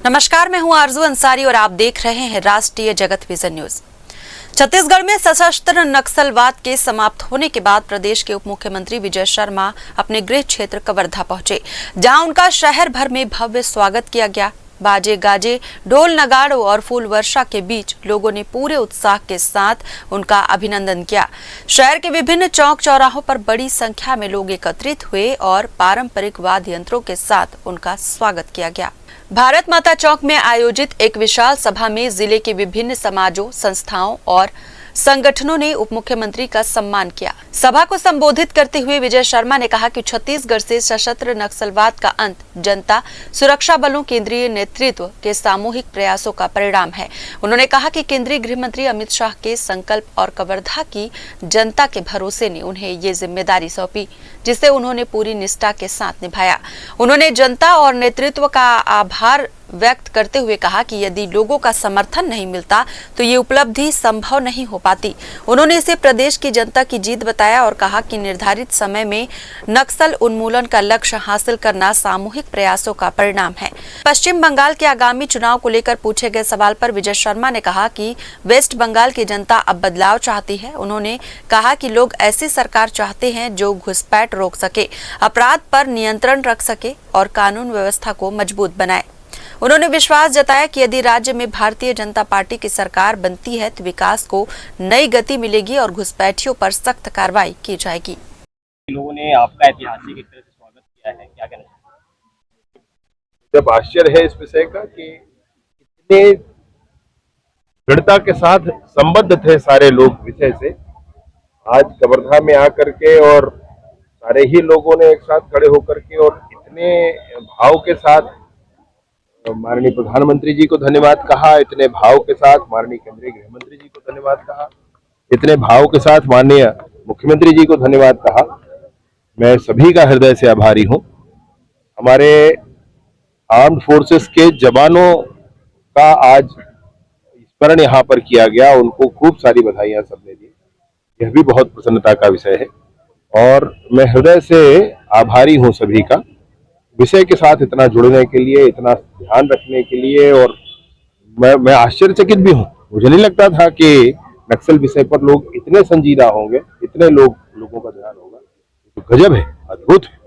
नमस्कार, मैं हूं आरजू अंसारी और आप देख रहे हैं राष्ट्रीय जगत विजन न्यूज। छत्तीसगढ़ में सशस्त्र नक्सलवाद के समाप्त होने के बाद प्रदेश के उप मुख्यमंत्री विजय शर्मा अपने गृह क्षेत्र कवर्धा पहुंचे, जहां उनका शहर भर में भव्य स्वागत किया गया। बाजे गाजे, ढोल नगाड़ों और फूल वर्षा के बीच लोगों ने पूरे उत्साह के साथ उनका अभिनंदन किया। शहर के विभिन्न चौक चौराहों पर बड़ी संख्या में लोग एकत्रित हुए और पारंपरिक वाद्य यंत्रों के साथ उनका स्वागत किया गया। भारत माता चौक में आयोजित एक विशाल सभा में जिले के विभिन्न समाजों, संस्थाओं और संगठनों ने उप मुख्यमंत्री का सम्मान किया। सभा को संबोधित करते हुए विजय शर्मा ने कहा कि छत्तीसगढ़ से सशस्त्र नक्सलवाद का अंत जनता, सुरक्षा बलों, केंद्रीय नेतृत्व के सामूहिक प्रयासों का परिणाम है। उन्होंने कहा कि केंद्रीय गृह मंत्री अमित शाह के संकल्प और कवर्धा की जनता के भरोसे ने उन्हें ये जिम्मेदारी सौंपी, जिसे उन्होंने पूरी निष्ठा के साथ निभाया। उन्होंने जनता और नेतृत्व का आभार व्यक्त करते हुए कहा कि यदि लोगों का समर्थन नहीं मिलता तो ये उपलब्धि संभव नहीं हो पाती। उन्होंने इसे प्रदेश की जनता की जीत बताया और कहा कि निर्धारित समय में नक्सल उन्मूलन का लक्ष्य हासिल करना सामूहिक प्रयासों का परिणाम है। पश्चिम बंगाल के आगामी चुनाव को लेकर पूछे गए सवाल पर विजय शर्मा ने कहा कि वेस्ट बंगाल की जनता अब बदलाव चाहती है। उन्होंने कहा कि लोग ऐसी सरकार चाहते हैं जो घुसपैठ रोक सके, अपराध पर नियंत्रण रख सके और कानून व्यवस्था को मजबूत बनाए। उन्होंने विश्वास जताया कि यदि राज्य में भारतीय जनता पार्टी की सरकार बनती है तो विकास को नई गति मिलेगी और घुसपैठियों पर सख्त कार्रवाई की जाएगी। लोगों ने आपका ऐतिहासिक एक तरह से स्वागत किया है, क्या कहना चाहिए? जब आश्चर्य है इस विषय का कि इतने दृढ़ता के साथ संबद्ध थे सारे लोग विषय से, आज कवर्धा में आकर के और सारे ही लोगों ने एक साथ खड़े होकर के और इतने भाव के साथ माननीय प्रधानमंत्री जी को धन्यवाद कहा, इतने भाव के साथ माननीय केंद्रीय गृह मंत्री जी को धन्यवाद कहा, इतने भाव के साथ माननीय मुख्यमंत्री जी को धन्यवाद कहा। मैं सभी का हृदय से आभारी हूं। हमारे आर्म्ड फोर्सेस के जवानों का आज स्मरण यहाँ पर किया गया, उनको खूब सारी बधाइयां सबने दी। यह भी बहुत प्रसन्नता का विषय है और मैं हृदय से आभारी हूं सभी का, विषय के साथ इतना जुड़ने के लिए, इतना ध्यान रखने के लिए। और मैं आश्चर्यचकित भी हूँ। मुझे नहीं लगता था कि नक्सल विषय पर लोग इतने संजीदा होंगे, इतने लोगों का ध्यान होगा। तो गजब है, अद्भुत है।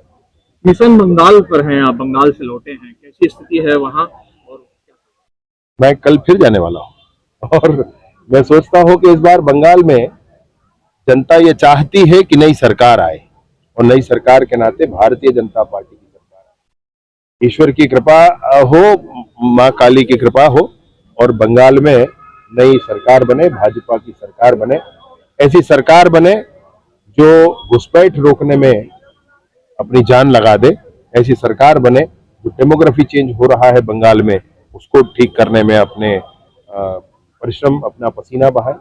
मिशन बंगाल पर हैं आप, बंगाल से लौटे हैं, कैसी स्थिति है वहाँ? और मैं कल फिर जाने वाला हूँ और मैं सोचता हूँ कि इस बार बंगाल में जनता ये चाहती है कि नई सरकार आए और नई सरकार के नाते भारतीय जनता पार्टी की सरकार आए। ईश्वर की कृपा हो, माँ काली की कृपा हो और बंगाल में नई सरकार बने, भाजपा की सरकार बने, ऐसी सरकार बने जो घुसपैठ रोकने में अपनी जान लगा दे, ऐसी सरकार बने जो डेमोग्राफी चेंज हो रहा है बंगाल में उसको ठीक करने में अपने परिश्रम, अपना पसीना बहाए।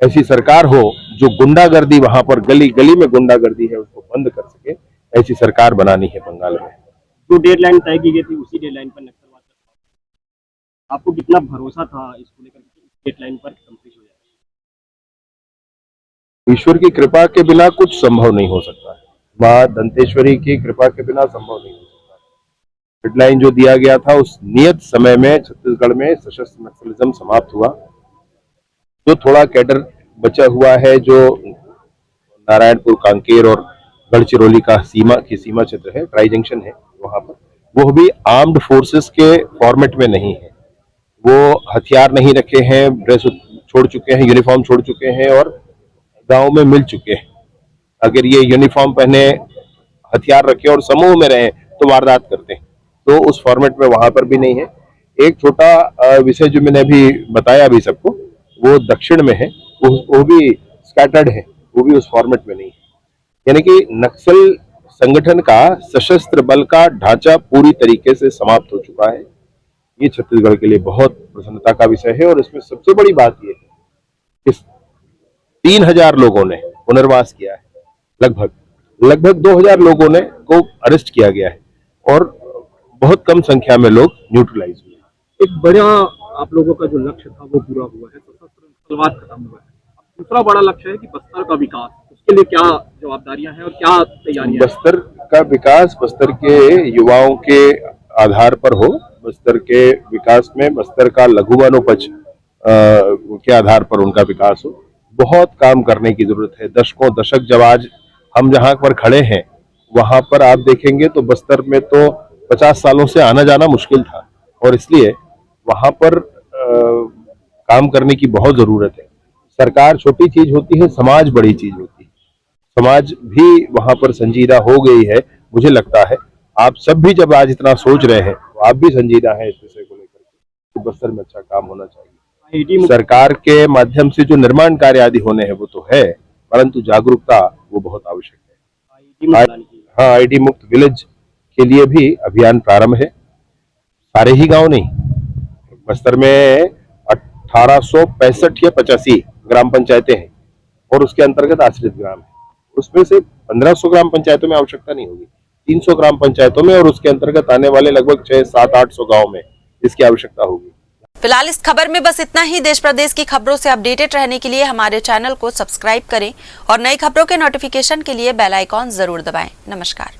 ऐसी सरकार हो जो गुंडागर्दी, वहां पर गली गली में गुंडागर्दी है उसको बंद कर सके, ऐसी सरकार बनानी है बंगाल में। जो डेडलाइन तय की गई थी उसी डेडलाइन पर नक्सलवाद का आपको कितना भरोसा था इसको लेकर डेडलाइन पर कंप्लीट हो जाएगा? ईश्वर की कृपा के बिना कुछ संभव नहीं हो सकता है, माँ दंतेश्वरी की कृपा के बिना संभव नहीं हो सकता। डेडलाइन जो दिया गया था उस नियत समय में छत्तीसगढ़ में सशस्त्र नक्सलिज्म समाप्त हुआ। जो थोड़ा कैडर बचा हुआ है, जो नारायणपुर, कांकेर और गढ़चिरौली का सीमा क्षेत्र है, ट्राई जंक्शन है वहां पर, वो भी आर्म्ड फोर्सेस के फॉर्मेट में नहीं है। वो हथियार नहीं रखे हैं, ड्रेस छोड़ चुके हैं, यूनिफॉर्म छोड़ चुके हैं और गांव में मिल चुके हैं। अगर ये यूनिफॉर्म पहने, हथियार रखे और समूह में रहे तो वारदात करते हैं, तो उस फॉर्मेट में वहां पर भी नहीं है। एक छोटा विषय जो मैंने अभी बताया भी सबको, वो दक्षिण में है, वो भी स्कैटर्ड है, वो भी उस फॉर्मेट में नहीं है। यानी कि नक्सल संगठन का सशस्त्र बल का ढांचा पूरी तरीके से समाप्त हो चुका है। ये छत्तीसगढ़ के लिए बहुत प्रसन्नता का विषय है और इसमें सबसे बड़ी बात यह है कि 3000 लोगों ने पुनर्वास किया है, लगभग 2000 लोगों ने को अरेस्ट किया गया है और बहुत कम संख्या में लोग न्यूट्रलाइज हुए। एक बड़ा आप लोगों का जो लक्ष्य था वो पूरा हुआ है, सशस्त्र नक्सलवाद खत्म हुआ है। दूसरा बड़ा लक्ष्य है कि बस्तर का विकास, इसके लिए क्या जवाबदारियां हैं और क्या तैयारियां हैं? बस्तर का विकास बस्तर के युवाओं के आधार पर हो, बस्तर के विकास में बस्तर का लघु वनोपज के आधार पर उनका विकास हो। बहुत काम करने की जरूरत है। दशकों दशक जब आज हम जहां पर खड़े हैं वहां पर आप देखेंगे तो बस्तर में तो 50 सालों से आना जाना मुश्किल था और इसलिए वहां पर काम करने की बहुत जरूरत है। सरकार छोटी चीज होती है, समाज बड़ी चीज होती है। समाज भी वहां पर संजीदा हो गई है। मुझे लगता है आप सब भी जब आज इतना सोच रहे हैं तो आप भी संजीदा हैं इस विषय को लेकर कि बस्तर में अच्छा काम होना चाहिए। IIT सरकार के माध्यम से जो निर्माण कार्य आदि होने हैं वो तो है, परंतु जागरूकता वो बहुत आवश्यक है। हाँ, आईडी मुक्त विलेज के लिए भी अभियान प्रारंभ है। सारे ही गांव नहीं, बस्तर में 1865 या 85 ग्राम पंचायतें हैं और उसके अंतर्गत आश्रित ग्राम है। उसमें से 1500 ग्राम पंचायतों में आवश्यकता नहीं होगी, 300 ग्राम पंचायतों में और उसके अंतर्गत आने वाले लगभग 600-700-800 गांव में इसकी आवश्यकता होगी। फिलहाल इस खबर में बस इतना ही। देश प्रदेश की खबरों से अपडेटेड रहने के लिए हमारे चैनल को सब्सक्राइब करें और नई खबरों के नोटिफिकेशन के लिए बेल आइकॉन जरूर दबाएं। नमस्कार।